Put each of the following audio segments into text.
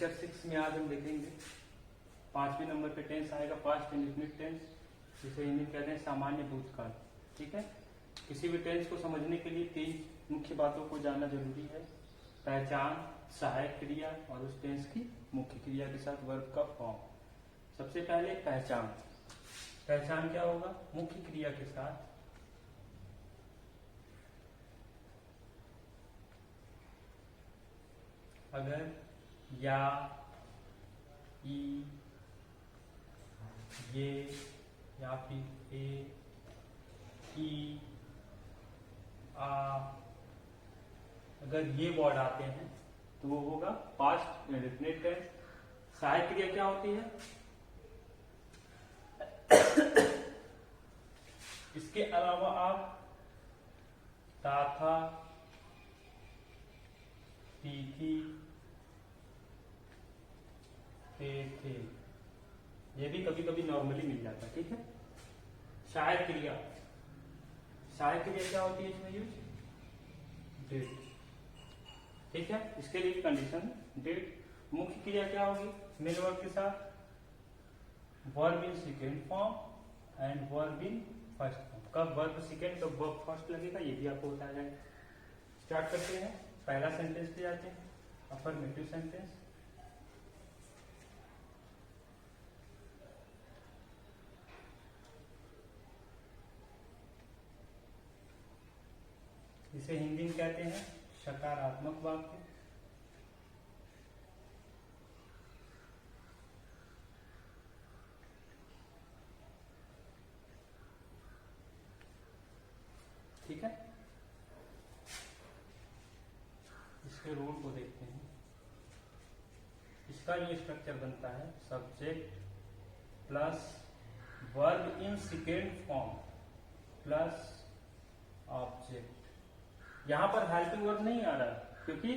Lecture 6 में आज हम देखेंगे 5वें नंबर पे टेंस आएगा, पास्ट इंडेफिनिट टेंस, जिसे हिंदी में कहते हैं सामान्य भूतकाल। ठीक है, किसी भी टेंस को समझने के लिए 3 मुख्य बातों को जानना जरूरी है: पहचान, सहायक क्रिया और उस टेंस की मुख्य क्रिया के साथ वर्ब का फॉर्म। सबसे पहले पहचान। पहचान क्या होगा? मुख्य क्रिया के साथ अगर या, ई, ये या फिर ए, ई, आ, अगर ये वर्ड आते हैं तो वो होगा पास्ट इंडेफिनिट टेंस। सहायक क्रिया क्या होती है? इसके अलावा आप था, थी, थे, ये भी कभी कभी नॉर्मली मिल जाता है। ठीक है, सहायक क्रिया। सहायक क्रिया क्या होती है इसमें यूज? डिड। ठीक है, इसके लिए कंडीशन डिड। मुख्य क्रिया क्या होगी? मेन वर्ब के साथ verb in second form and verb in first form. कब वर्ब सेकेंड कब वर्ब फर्स्ट लगेगा ये भी आपको बताया जाएगा। स्टार्ट करते हैं, पहला सेंटेंस पे जाते हैं, अफर्मेटिव सेंटेंस। इसे हिंदी में कहते हैं सकारात्मक वाक्य। ठीक है, इसके रूल को देखते हैं। इसका ये स्ट्रक्चर बनता है: subject plus verb in second form plus object. यहां पर हेल्पिंग वर्ब नहीं आ रहा क्योंकि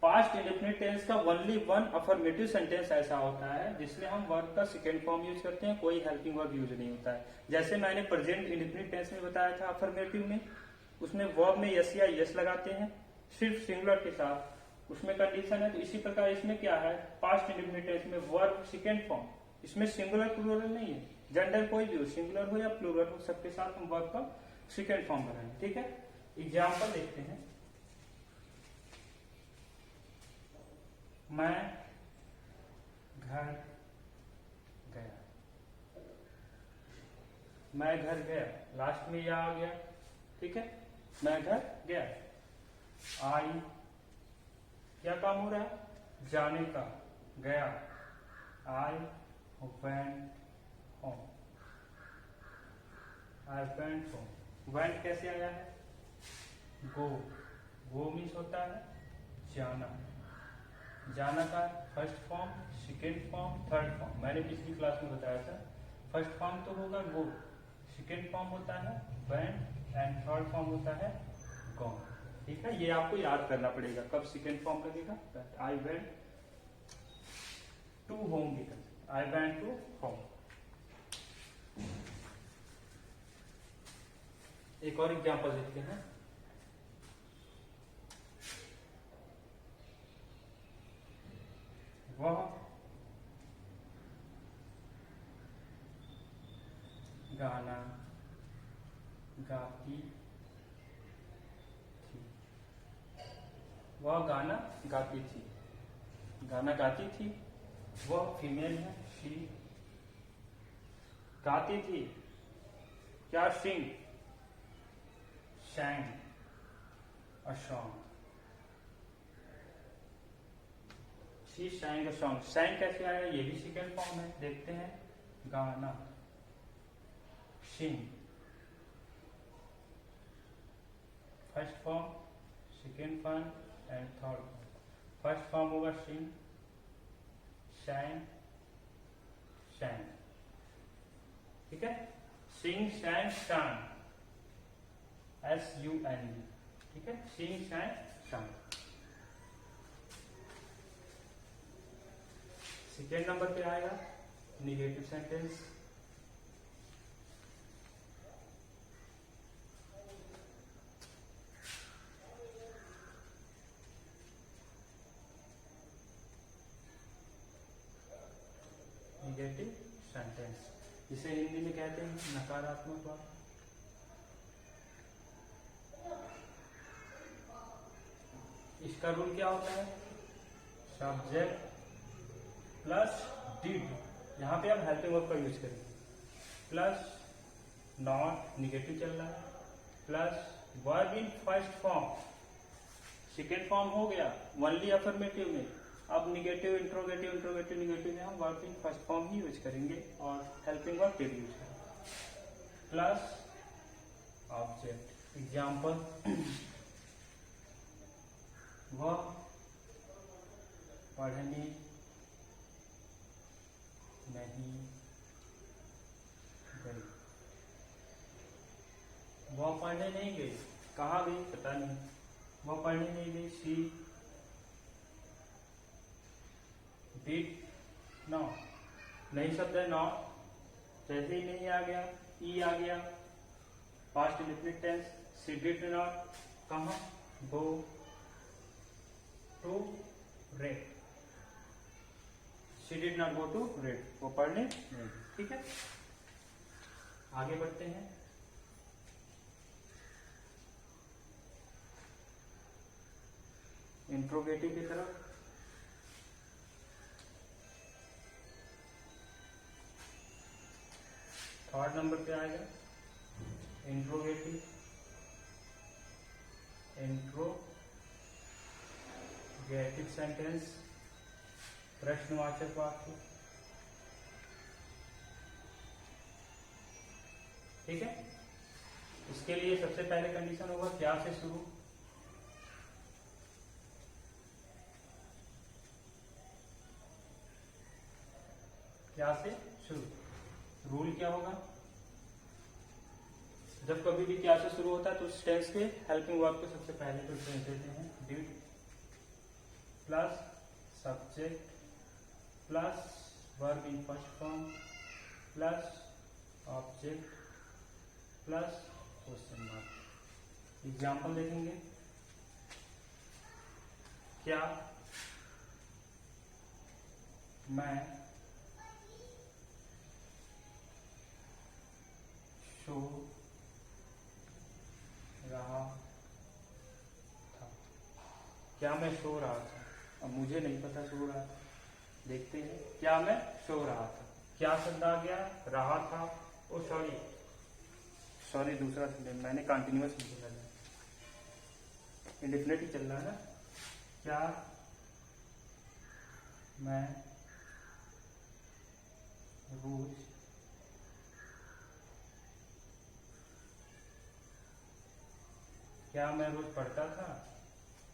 पास्ट इंडेफिनिट टेंस का ओनली वन अफर्मेटिव सेंटेंस ऐसा होता है जिसमें हम वर्ब का सेकेंड फॉर्म यूज करते हैं, कोई हेल्पिंग वर्ब यूज नहीं होता है। जैसे मैंने प्रेजेंट इंडेफिनिट टेंस में बताया था अफर्मेटिव में, उसमें वर्ब में यस या यस लगाते हैं सिर्फ सिंगुलर के साथ, उसमें कंडीशन है। तो इसी प्रकार इसमें क्या है, पास्ट इंडेफिनिट टेंस में वर्ब सेकेंड फॉर्म, इसमें सिंगुलर प्लूरल नहीं है, जेंडर कोई भी हो, सिंगुलर हो या प्लूरल हो, सबके साथ हम वर्ब का सेकेंड फॉर्म बनाएंगे। ठीक है, एग्जाम्पल देखते हैं। मैं घर गया, मैं घर गया, लास्ट में या आ गया। ठीक है, मैं घर गया। आई, क्या काम हो रहा है? जाने का, गया। I went home, I went home. Went कैसे आया है? गो, गो मीन्स होता है जाना। जाना का first form, second form, third form मैंने पिछली क्लास में बताया था। फर्स्ट फॉर्म तो होगा गो, सेकेंड फॉर्म होता है वेंट एंड थर्ड फॉर्म होता है गॉन। ठीक है, ये आपको याद करना पड़ेगा कब सेकेंड फॉर्म लगेगा। I went to home, I went to home. एक और एग्जांपल देखते हैं। वह गाना गाती थी, वह गाना गाती थी, गाना गाती थी। वह फीमेल है, शी। गाती थी क्या? सिंग, sang a song, she sang a song। sang कैसे आया? ये भी सेकेंड फॉर्म है, देखते हैं। गाना, sing first form, second form and third form. First form होगा sing, sang, sang। ठीक है, sing, sang, sang, SUNG। ठीक है, sing, sang, sang। Second number पे आएगा निगेटिव सेंटेंस। कहते हैं, नकारात्मक वाक्य। इसका रूल क्या होता है, सब्जेक्ट प्लस डिड, यहाँ पे आप हेल्पिंग वर्ब का यूज करेंगे, प्लस नॉट, निगेटिव चल रहा है, plus verb in first form, second form हो गया ओनली अफर्मेटिव में, अब निगेटिव, इंट्रोगेटिव, इंट्रोगेटिव, निगेटिव में हम verb in first form he use करेंगे और हेल्पिंग वर्ब डिड यूज करेंगे, प्लस ऑब्जेक्ट। एग्जाम्पल, वह पढ़ने नहीं गई, वह पढ़ने नहीं गई, कहाँ गई पता नहीं, वह पढ़ने नहीं गई, शी डिड नॉट, नहीं शब्द है नॉट, जैसे ही नहीं आ गया ई आ गया, past indefinite tense, she did not कहाँ go to read, she did not go to read, वो पढ़ने नहीं, ठीक है। आगे बढ़ते हैं, इंट्रोगेटिव की तरफ। थर्ड नंबर पे आएगा इंट्रोगेटिव, इंट्रोगेटिव सेंटेंस, प्रश्नवाचक वाक्य, ठीक है। इसके लिए सबसे पहले कंडीशन होगा क्या से शुरू, क्या से शुरू, रूल क्या होगा, जब कभी भी क्या से शुरू होता है तो उस टेंस के हेल्पिंग वर्ब को सबसे पहले प्रेफरेंस देते हैं, did plus subject plus verb in first form plus object plus question mark. Example देखेंगे, क्या मैं सो रहा था, क्या मैं सो रहा था, अब मुझे नहीं पता सो रहा था, देखते हैं, क्या मैं सो रहा था, क्या शब्द आ गया, रहा था, ओ सॉरी दूसरा सेंटेंस मैंने कंटिन्यूअस नहीं बोला है, इंडेफिनिट ही चल रहा है ना, क्या मैं रोज क्या मैं रोज पढ़ता था,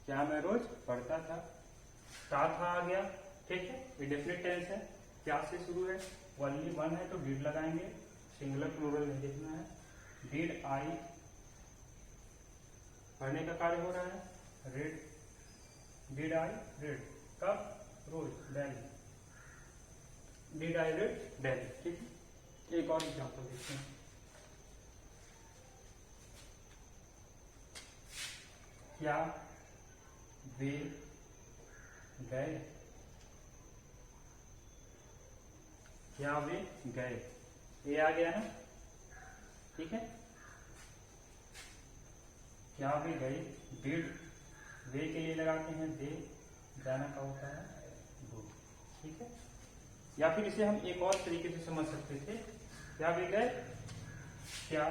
क्या मैं रोज पढ़ता था, था आ गया, ठीक है, इंडेफिनिट टेंस है, क्या से शुरू है, ओनली वन है तो डिड लगाएंगे, सिंगुलर प्लूरल नहीं देखना है, डिड आई, पढ़ने का कार्य हो रहा है, रेड, डिड आई रेड, कब, रोज, daily, did I read daily, ठीक है। एक और एग्जाम्पल देखते हैं, क्या वे गए, क्या वे गए, ये आ गया ना, ठीक है, क्या वे गए, डिड, वे के लिए लगाते हैं दे, जाना का होता है गो, ठीक है। या फिर इसे हम एक और तरीके से समझ सकते थे, क्या वे गए, क्या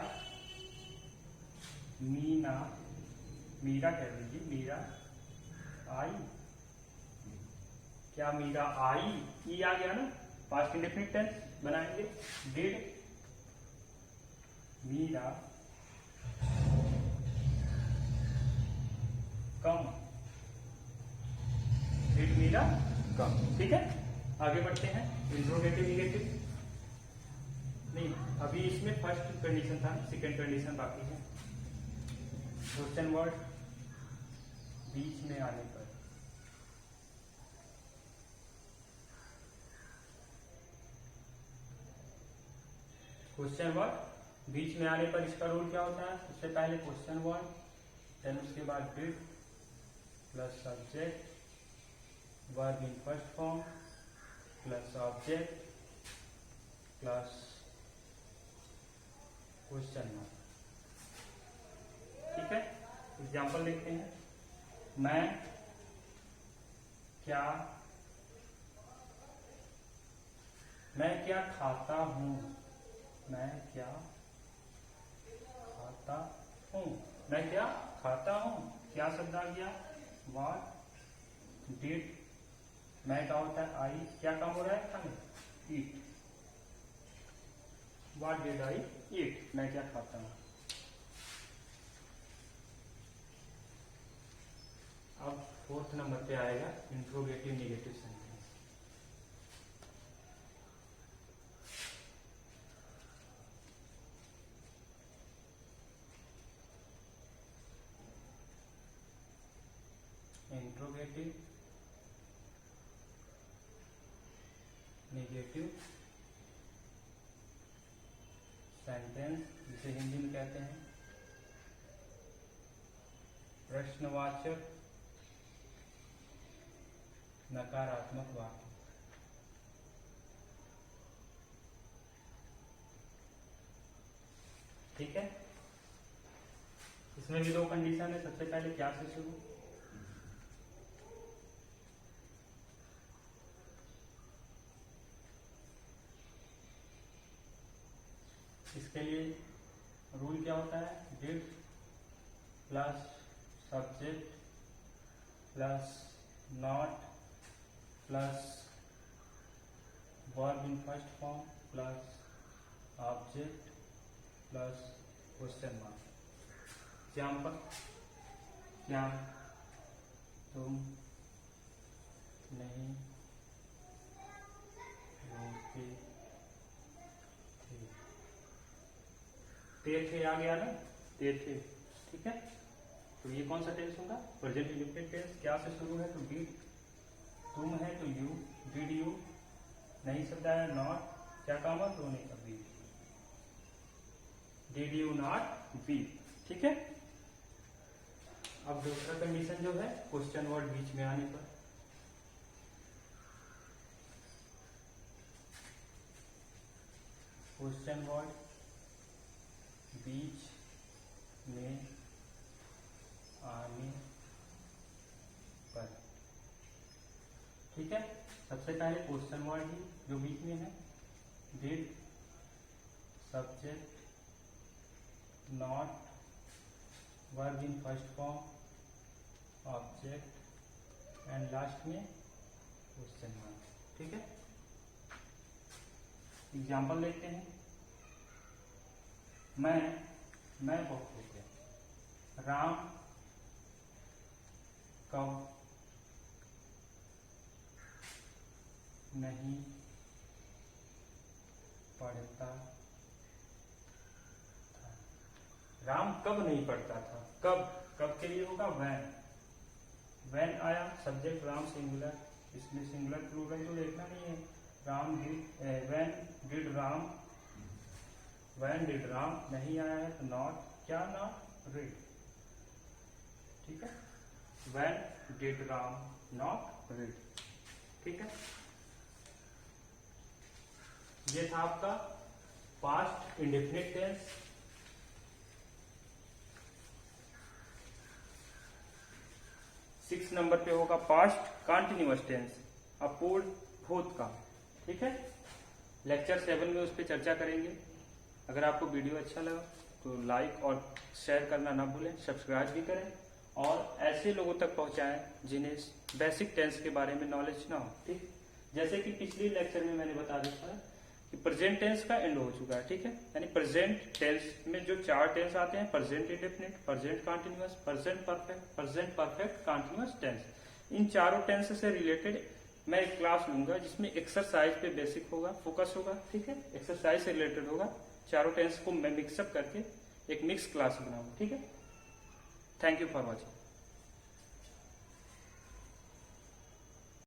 मीरा कह दीजिए, मीरा आई, क्या मीरा आई, ई आ गया ना, पास्ट इंडेफिनिट टेंस बनाएंगे, did Meera come, did Meera come, ठीक है। आगे बढ़ते हैं, इंट्रोगेटिव निगेटिव नहीं, अभी इसमें फर्स्ट कंडीशन था, सेकंड कंडीशन बाकी है, क्वेश्चन वर्ड बीच में आने पर, क्वेश्चन वर्ड बीच में आने पर इसका रूल क्या होता है, सबसे पहले क्वेश्चन वर्ड, देन उसके बाद did plus subject, verb in first form plus object plus question mark. ठीक है, एग्जाम्पल देखते हैं। मैं क्या खाता हूँ, मैं क्या खाता हूँ, मैं क्या खाता हूँ, क्या शब्द आ गया, व्हाट डिड, मैं का होता है आई, क्या काम हो रहा है खाने, ईट, व्हाट डिड आई ईट, मैं क्या खाता हूँ। अब 4th नंबर पे आएगा interrogative negative sentence. Interrogative negative sentence, जिसे हिंदी में कहते हैं प्रश्नवाचक नकारात्मक वाक्य। ठीक है, इसमें भी 2 कंडीशन है। सबसे पहले क्या से शुरू, इसके लिए रूल क्या होता है, did plus subject plus not plus verb in first form plus object plus question mark. Example, क्या तुम नहीं रोते थे आ गया ना, थे। ठीक है, तो ये कौन सा टेंस होगा, प्रेजेंट इंडेफिनिट टेंस। क्या से शुरू है तो डिड, तुम है तो यू, डिड यू, नहीं शब्द आया नॉट, क्या काम है तो नहीं का, डिड यू नॉट बी। ठीक है, अब दूसरा कंडीशन जो है क्वेश्चन वर्ड बीच में आने पर, क्वेश्चन वर्ड बीच में आने पर। ठीक है, सबसे पहले क्वेश्चन वर्ड ही जो बीच में है, did subject not verb in first form object and last में क्वेश्चन मार्क। ठीक है, एग्जाम्पल लेते हैं। मैं बहुत हो गया, राम कब नहीं पढ़ता था, राम कब नहीं पढ़ता था, कब के लिए होगा वैन आया, सब्जेक्ट राम सिंगुलर, इसमें सिंगुलर प्लूरल तो देखना नहीं है, Ram did, van did Ram, नहीं आया है तो नॉट, क्या नॉट रीड। ठीक है, when did Ram not read. ठीक है, ये था आपका past indefinite tense. Six number पे होगा पास्ट कंटिन्यूअस टेंस, अपूर्ण भूत का। ठीक है, लेक्चर 7 में उस पर चर्चा करेंगे। अगर आपको वीडियो अच्छा लगा तो लाइक और शेयर करना ना भूलें, सब्सक्राइब भी करें और ऐसे लोगों तक पहुंचाएं जिन्हें बेसिक टेंस के बारे में नॉलेज ना हो। ठीक, जैसे कि पिछले लेक्चर में मैंने बता दिया था कि प्रेजेंट टेंस का एंड हो चुका है। ठीक है, यानी प्रेजेंट टेंस में जो 4 टेंस आते हैं, present indefinite, present continuous, present perfect continuous tense, इन चारों टेंस से रिलेटेड मैं एक क्लास लूंगा जिसमें एक्सरसाइज पे बेसिक होगा, फोकस होगा। ठीक है, एक्सरसाइज से रिलेटेड होगा, चारों टेंस को मैं मिक्सअप करके एक मिक्स क्लास बनाऊंगा। ठीक है, थैंक यू फॉर वॉचिंग।